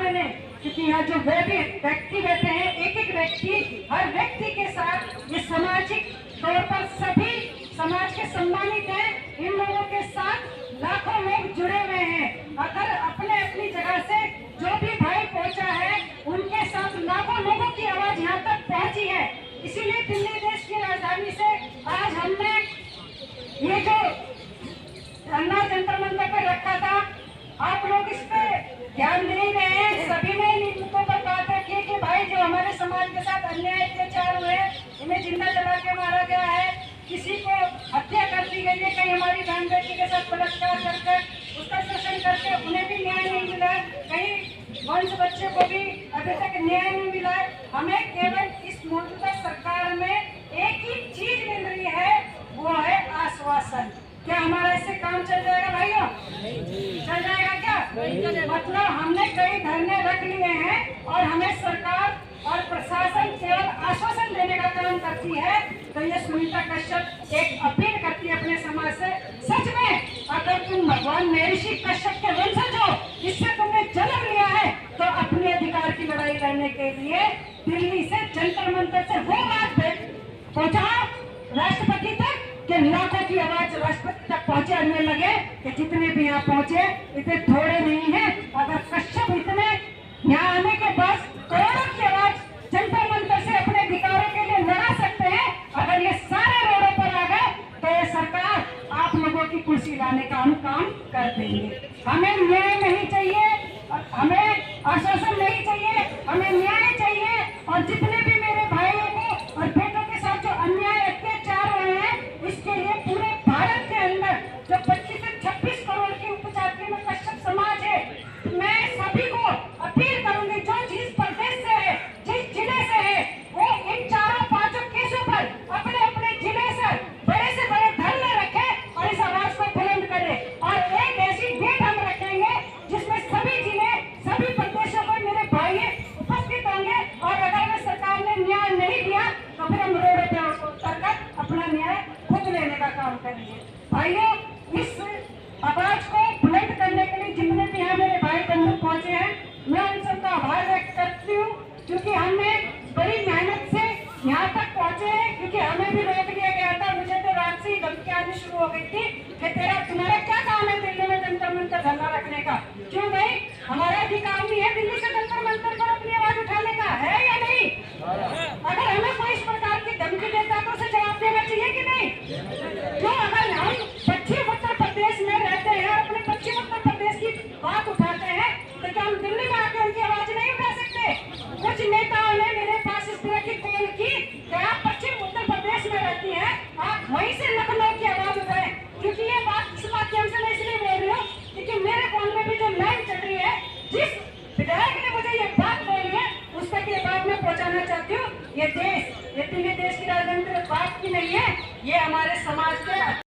मैंने, क्योंकि यहाँ जो व्यक्ति बैठे हैं, एक एक व्यक्ति, हर व्यक्ति के साथ ये सामाजिक तौर पर सभी समाज के सम्मानित हैं। इन लोगों के साथ लाखों लोग जुड़े हुए हैं। अगर अपने अपनी जगह से जो भी भाई पहुंचा है, उनके साथ लाखों लोगों की आवाज यहाँ तक पहुंची है। इसीलिए दिल्ली देश की राजधानी से आज हमने ये जो धरना जंतर मंतर पर रखा था, आप लोग इस पे ध्यान नहीं रहे हैं। सभी ने इन मुद्दों पर बात रखी कि भाई जो हमारे समाज के साथ अन्याय अत्याचार हुए, इन्हें जिंदा जला के मारा गया है, किसी को हत्या कर दी गई है, कहीं हमारी बहन बेटी के साथ बलात्कार करके उसका शोषण करके उन्हें भी न्याय नहीं मिला, कहीं वंश बच्चे को भी अभी तक न्याय नहीं मिला। हमें केवल इस मौजूदा सरकार में एक ही चीज मिल रही है, वो है आश्वासन। क्या हमारा इससे काम चल जाएगा भाइयों? चल जाएगा क्या? मतलब हमने कई धरने रख लिए हैं और हमें सरकार और प्रशासन केवल आश्वासन देने का काम करती है। तो ये सुनीता कश्यप एक अपील करती है अपने समाज से, सच में अगर तुम भगवान महर्षि कश्यप के वंशज हो, इससे तुमने जन्म लिया है, तो अपने अधिकार की लड़ाई लड़ने के लिए दिल्ली से जंतर मंतर से वो बात पहुंचाओ राष्ट्रपति तक कि लाखों की आवाज राष्ट्रपति तक पहुंचाने लगे कि जितने भी यहाँ पहुंचे इतने थोड़े नहीं है। अगर कश्यप इतने यहाँ आने के बाद करोड़ों की आवाज जंतर मंतर से अपने अधिकारों के लिए लड़ा सकते हैं, अगर ये सारे रोडों पर आ गए तो ये सरकार आप लोगों की कुर्सी लाने का हम काम कर देंगे। हमें न्याय नहीं चाहिए, हमें आश्वासन नहीं चाहिए, हमें न्याय चाहिए। और जितने भी मेरे भाइयों को और बेटों के साथ जो अन्याय अत्याचार हुए हैं, इसके लिए पूरे भारत के अंदर जो 25 से 26 करोड़ की उपजाति में कश्यप समाज है, मैं सभी को अपील करूंगी, जो जिस प्रदेश से है, जिस जिले से है, वो इन चारों पांचों केसों पर अपने अपने जिले से बड़े धरने रखे और इस आवाज को बुलंद करे। और एक ऐसी डेट हम रखेंगे जिसमें सभी जिले, सभी प्रदेशों को मेरे भाई उपस्थित होंगे। और अगर में सरकार ने न्याय नहीं दिया तो फिर हम रोड पर उतरकर अपना न्याय खुद लेने का काम करेंगे। भाइयों, इस आवाज को बुलंद करने के लिए जितने भी यहाँ मेरे भाई बंधु पहुंचे हैं, मैं उन सबका आभार व्यक्त करती हूँ, क्योंकि हमने बड़ी मेहनत से यहाँ तक पहुंचे हैं। क्योंकि हमें भी रोक दिया गया था, मुझे तो रात से ही धमकी आनी शुरू हो गई थी कि तुम्हारा क्या काम है दिल्ली में जंतर मंतर धरना रखने का? क्यों भाई, हमारा अधिकार नहीं है दिल्ली से जंतर मंतर पर अपनी आवाज उठाने का, है या नहीं? अगर हमें कोई इस प्रकार की धमकी देता तो उसे जवाब देना चाहिए कि नहीं? क्यों? अगर हम पश्चिम उत्तर प्रदेश में रहते हैं और अपने पश्चिम उत्तर प्रदेश की बात उठाते हैं, तो क्या हम दिल्ली में आकर उनकी आवाज नहीं उठा सकते? कुछ नेताओं ने मेरे पास इस तरह की कॉल की कि आप पश्चिम उत्तर प्रदेश में रहती हैं, आप वहीं से लखनऊ की आवाज उठाएं। क्योंकि ये बात इस माध्यम से मैं इसलिए बोल रही हूँ क्योंकि मेरे फोन में भी जो लाइन चल रही है, जिस विधायक ने मुझे ये बात बोली है, उस तक ये बात मैं पहुँचाना चाहती हूँ। ये दिल्ली देश की राजनीति बात की नहीं है, ये हमारे समाज के